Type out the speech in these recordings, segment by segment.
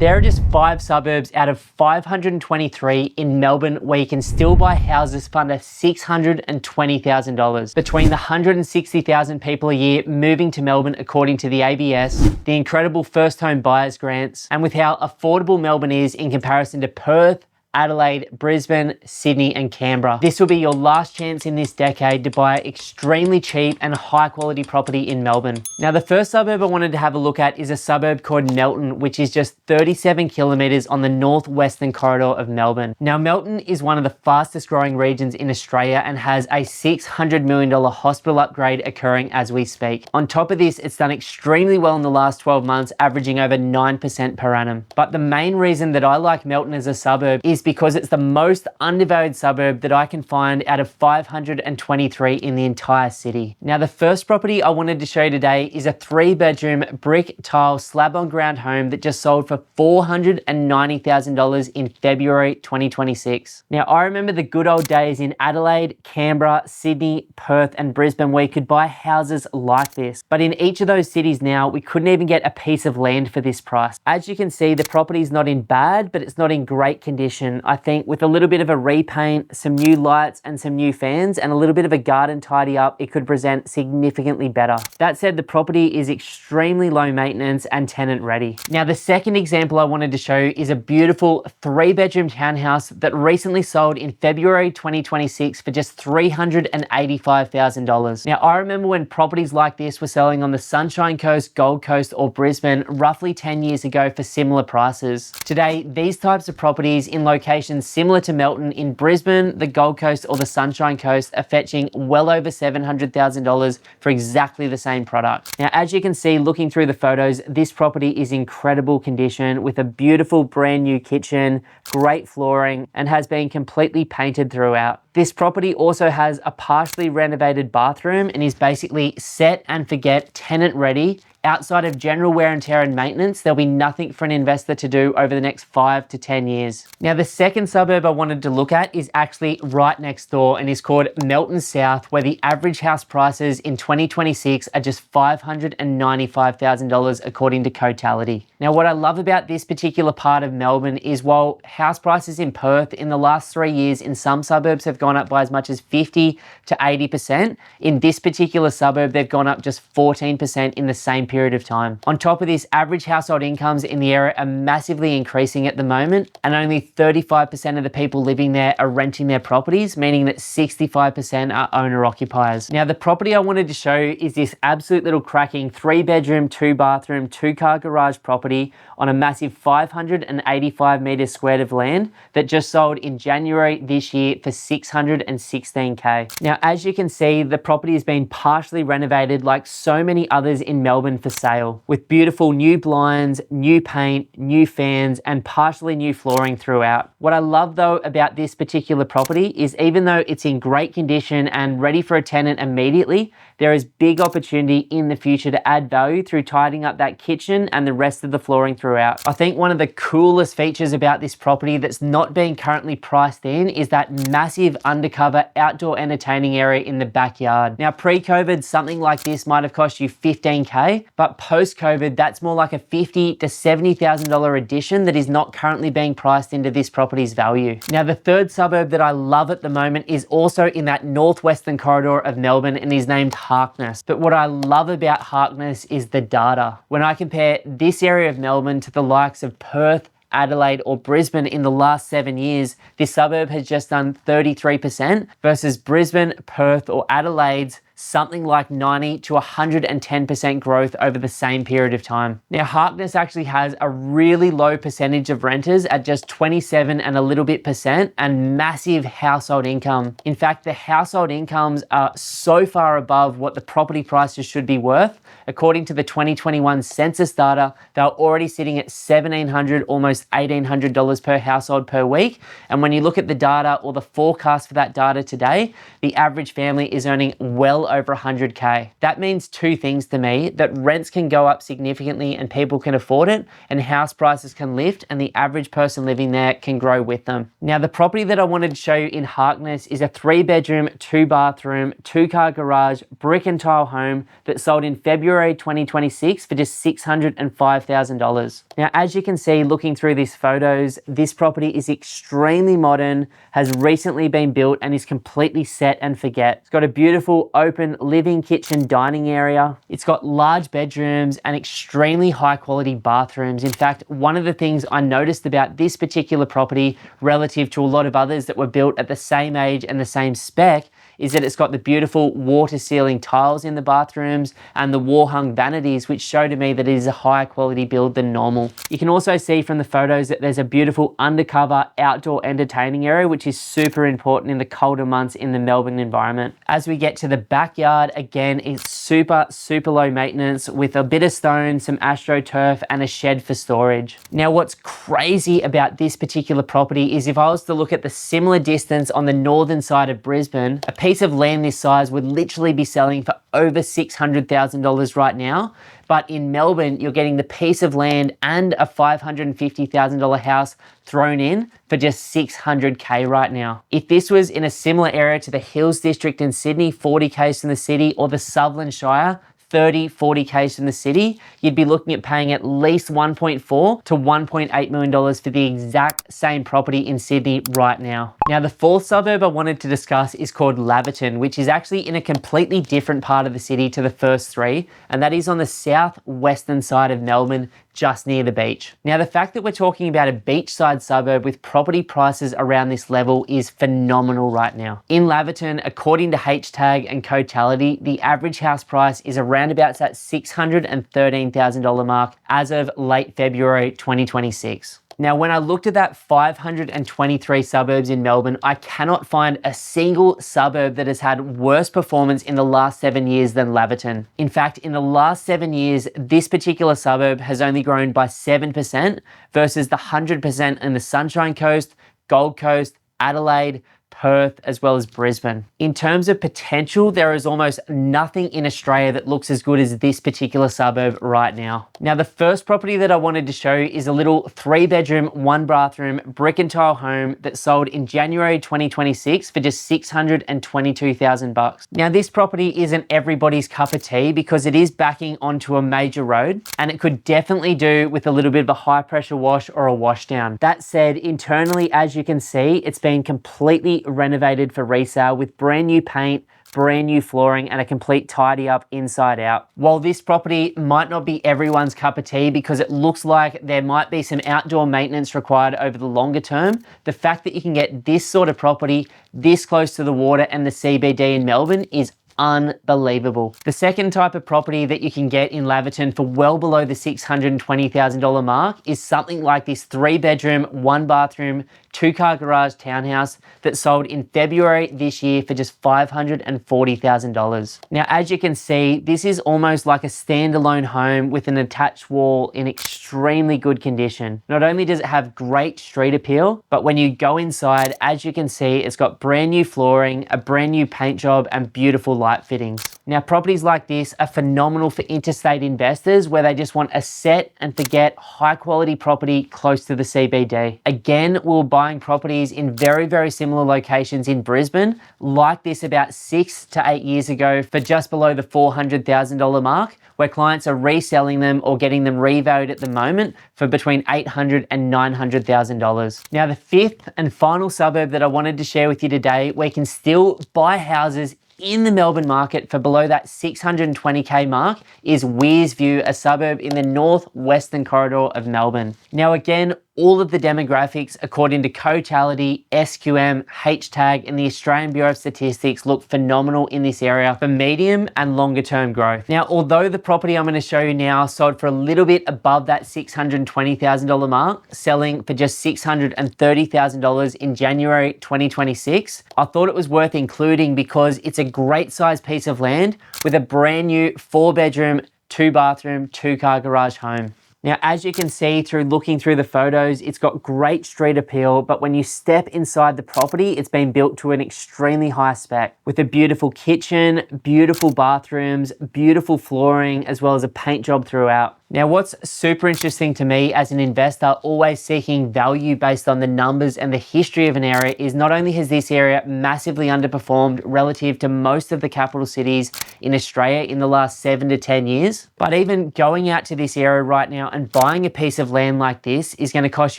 There are just 5 suburbs out of 523 in Melbourne where you can still buy houses for under $620,000. Between the 160,000 people a year moving to Melbourne according to the ABS, the incredible first home buyers grants, and with how affordable Melbourne is in comparison to Perth, Adelaide, Brisbane, Sydney and Canberra. This will be your last chance in this decade to buy extremely cheap and high quality property in Melbourne. Now the first suburb I wanted to have a look at is a suburb called Melton, which is just 37 kilometres on the northwestern corridor of Melbourne. Now Melton is one of the fastest growing regions in Australia and has a $600 million hospital upgrade occurring as we speak. On top of this, it's done extremely well in the last 12 months, averaging over 9% per annum. But the main reason that I like Melton as a suburb is because it's the most undervalued suburb that I can find out of 523 in the entire city. Now, the first property I wanted to show you today is a 3-bedroom brick tile slab on ground home that just sold for $490,000 in February 2026. Now, I remember the good old days in Adelaide, Canberra, Sydney, Perth, and Brisbane where you could buy houses like this. But in each of those cities now, we couldn't even get a piece of land for this price. As you can see, the property is not in bad, but it's not in great condition. I think with a little bit of a repaint, some new lights and some new fans and a little bit of a garden tidy up, it could present significantly better. That said, the property is extremely low maintenance and tenant ready. Now, the second example I wanted to show is a beautiful 3-bedroom townhouse that recently sold in February 2026 for just $385,000. Now, I remember when properties like this were selling on the Sunshine Coast, Gold Coast or Brisbane roughly 10 years ago for similar prices. Today, these types of properties in locations similar to Melton in Brisbane, the Gold Coast or the Sunshine Coast are fetching well over $700,000 for exactly the same product. Now, as you can see, looking through the photos, this property is incredible condition with a beautiful brand new kitchen, great flooring, and has been completely painted throughout. This property also has a partially renovated bathroom and is basically set and forget tenant ready. Outside of general wear and tear and maintenance, there'll be nothing for an investor to do over the next 5 to 10 years. Now, the second suburb I wanted to look at is actually right next door and is called Melton South, where the average house prices in 2026 are just $595,000 according to Cotality. Now, what I love about this particular part of Melbourne is while house prices in Perth in the last 3 years in some suburbs have gone up by as much as 50 to 80%, in this particular suburb, they've gone up just 14% in the same period of time. On top of this, average household incomes in the area are massively increasing at the moment, and only 35% of the people living there are renting their properties, meaning that 65% are owner occupiers. Now, the property I wanted to show you is this absolute little cracking 3-bedroom, 2-bathroom, 2-car garage property on a massive 585 meters squared of land that just sold in January this year for $616K. Now, as you can see, the property has been partially renovated like so many others in Melbourne for sale, with beautiful new blinds, new paint, new fans, and partially new flooring throughout. What I love though about this particular property is even though it's in great condition and ready for a tenant immediately, there is big opportunity in the future to add value through tidying up that kitchen and the rest of the flooring throughout. I think one of the coolest features about this property that's not being currently priced in is that massive undercover outdoor entertaining area in the backyard. Now, pre-COVID, something like this might have cost you $15K, but post-COVID, that's more like a $50,000 to $70,000 addition that is not currently being priced into this property's value. Now, the third suburb that I love at the moment is also in that northwestern corridor of Melbourne and is named Harkness. But what I love about Harkness is the data. When I compare this area of Melbourne to the likes of Perth, Adelaide or Brisbane in the last 7 years, this suburb has just done 33% versus Brisbane, Perth or Adelaide's something like 90 to 110% growth over the same period of time. Now, Harkness actually has a really low percentage of renters at just 27 and a little bit percent and massive household income. In fact, the household incomes are so far above what the property prices should be worth. According to the 2021 census data, they're already sitting at $1,700, almost $1,800 per household per week. And when you look at the data or the forecast for that data today, the average family is earning well over 100K. That means two things to me: that rents can go up significantly and people can afford it, and house prices can lift and the average person living there can grow with them. Now, the property that I wanted to show you in Harkness is a 3-bedroom, 2-bathroom, 2-car garage, brick and tile home that sold in February 2026 for just $605,000. Now, as you can see, looking through these photos, this property is extremely modern, has recently been built and is completely set and forget. It's got a beautiful open living, kitchen, dining area. It's got large bedrooms and extremely high quality bathrooms. In fact, one of the things I noticed about this particular property relative to a lot of others that were built at the same age and the same spec is that it's got the beautiful water ceiling tiles in the bathrooms and the wall hung vanities, which show to me that it is a higher quality build than normal. You can also see from the photos that there's a beautiful undercover outdoor entertaining area, which is super important in the colder months in the Melbourne environment. As we get to the backyard, again, it's super low maintenance with a bit of stone, some astroturf and a shed for storage. Now, what's crazy about this particular property is if I was to look at the similar distance on the northern side of Brisbane, a piece of land this size would literally be selling for over $600,000 right now. But in Melbourne, you're getting the piece of land and a $550,000 house thrown in for just $600K right now. If this was in a similar area to the Hills District in Sydney, 40Ks from the city, or the Sutherland Shire, 40Ks from the city, you'd be looking at paying at least $1.4 to $1.8 million for the exact same property in Sydney right now. Now, the fourth suburb I wanted to discuss is called Laverton, which is actually in a completely different part of the city to the first three, and that is on the southwestern side of Melbourne, just near the beach. Now, the fact that we're talking about a beachside suburb with property prices around this level is phenomenal right now. In Laverton, according to HTAG and Cotality, the average house price is around about that $613,000 mark as of late February 2026. Now, when I looked at that 523 suburbs in Melbourne, I cannot find a single suburb that has had worse performance in the last 7 years than Laverton. In fact, in the last 7 years, this particular suburb has only grown by 7% versus the 100% in the Sunshine Coast, Gold Coast, Adelaide, Perth, as well as Brisbane. In terms of potential, there is almost nothing in Australia that looks as good as this particular suburb right now. Now, the first property that I wanted to show is a little 3-bedroom, 1-bathroom, brick and tile home that sold in January 2026 for just $622,000. Now, this property isn't everybody's cup of tea because it is backing onto a major road, and it could definitely do with a little bit of a high pressure wash or a wash down. That said, internally, as you can see, it's been completely renovated for resale with brand new paint, brand new flooring and a complete tidy up inside out. While this property might not be everyone's cup of tea because it looks like there might be some outdoor maintenance required over the longer term, the fact that you can get this sort of property this close to the water and the CBD in Melbourne is unbelievable. The second type of property that you can get in Laverton for well below the $620,000 mark is something like this 3-bedroom, 1-bathroom, 2-car garage townhouse that sold in February this year for just $540,000. Now, as you can see, this is almost like a standalone home with an attached wall in extremely good condition. Not only does it have great street appeal, but when you go inside, as you can see, it's got brand new flooring, a brand new paint job and beautiful light fittings. Now, properties like this are phenomenal for interstate investors where they just want a set and forget high quality property close to the CBD. Again, we're buying properties in very similar locations in Brisbane like this about 6 to 8 years ago for just below the $400,000 mark, where clients are reselling them or getting them revalued at the moment for between $800,000 and $900,000. Now, the fifth and final suburb that I wanted to share with you today, where you can still buy houses in the Melbourne market for below that $620K mark, is Weir's View, a suburb in the northwestern corridor of Melbourne. Now, again, all of the demographics according to Cotality, SQM, HTAG and the Australian Bureau of Statistics look phenomenal in this area for medium and longer term growth. Now, although the property I'm going to show you now sold for a little bit above that $620,000 mark, selling for just $630,000 in January 2026, I thought it was worth including because it's a great sized piece of land with a brand new 4-bedroom, 2-bathroom, 2-car garage home. Now, as you can see through looking through the photos, it's got great street appeal, but when you step inside the property, it's been built to an extremely high spec with a beautiful kitchen, beautiful bathrooms, beautiful flooring, as well as a paint job throughout. Now, what's super interesting to me as an investor, always seeking value based on the numbers and the history of an area, is not only has this area massively underperformed relative to most of the capital cities in Australia in the last 7 to 10 years, but even going out to this area right now and buying a piece of land like this is going to cost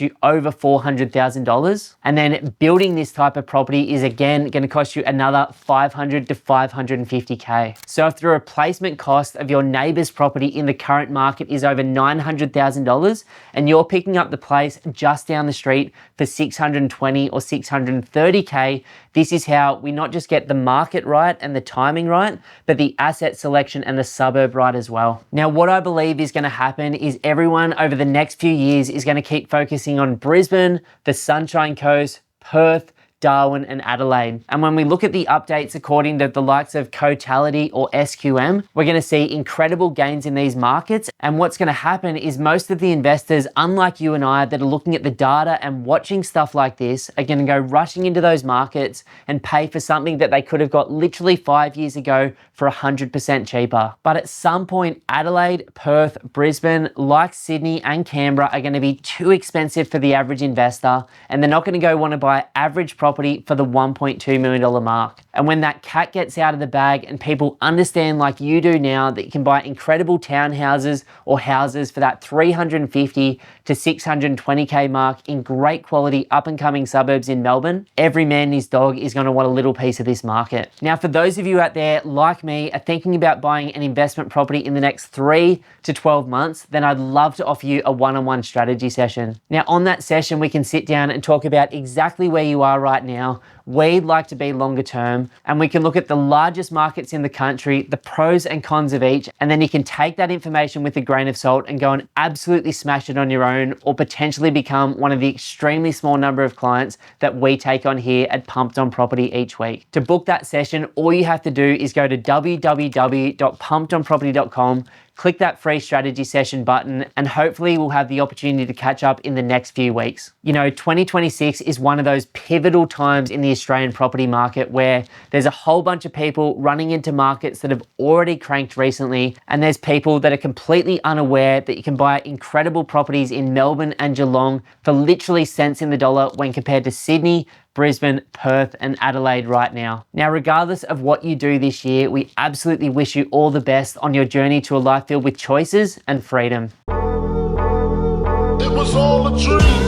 you over $400,000. And then building this type of property is again going to cost you another $500 to $550K. So if the replacement cost of your neighbor's property in the current market is over $900,000 and you're picking up the place just down the street for $620 or $630K, this is how we not just get the market right and the timing right, but the asset selection and the suburb right as well. Now, what I believe is going to happen is everyone over the next few years is going to keep focusing on Brisbane, the Sunshine Coast, Perth, Darwin and Adelaide. And when we look at the updates according to the likes of Cotality or SQM, we're going to see incredible gains in these markets. And what's going to happen is most of the investors, unlike you and I, that are looking at the data and watching stuff like this, are going to go rushing into those markets and pay for something that they could have got literally 5 years ago for 100% cheaper. But at some point, Adelaide, Perth, Brisbane, like Sydney and Canberra, are going to be too expensive for the average investor, and they're not going to go want to buy average property for the $1.2 million mark. And when that cat gets out of the bag and people understand, like you do now, that you can buy incredible townhouses or houses for that 350 to 620K mark in great quality up and coming suburbs in Melbourne, every man and his dog is going to want a little piece of this market. Now, for those of you out there like me are thinking about buying an investment property in the next 3 to 12 months, then I'd love to offer you a one-on-one strategy session. Now, on that session, we can sit down and talk about exactly where you are right now, where you'd like to be longer term, and we can look at the largest markets in the country, the pros and cons of each, and then you can take that information with a grain of salt and go and absolutely smash it on your own, or potentially become one of the extremely small number of clients that we take on here at Pumped On Property each week. To book that session, all you have to do is go to www.pumpedonproperty.com, click that free strategy session button, and hopefully we'll have the opportunity to catch up in the next few weeks. You know, 2026 is one of those pivotal times in the Australian property market where there's a whole bunch of people running into markets that have already cranked recently, and there's people that are completely unaware that you can buy incredible properties in Melbourne and Geelong for literally cents in the dollar when compared to Sydney, Brisbane, Perth and Adelaide right now. Now, regardless of what you do this year, we absolutely wish you all the best on your journey to a life filled with choices and freedom. It was all a dream.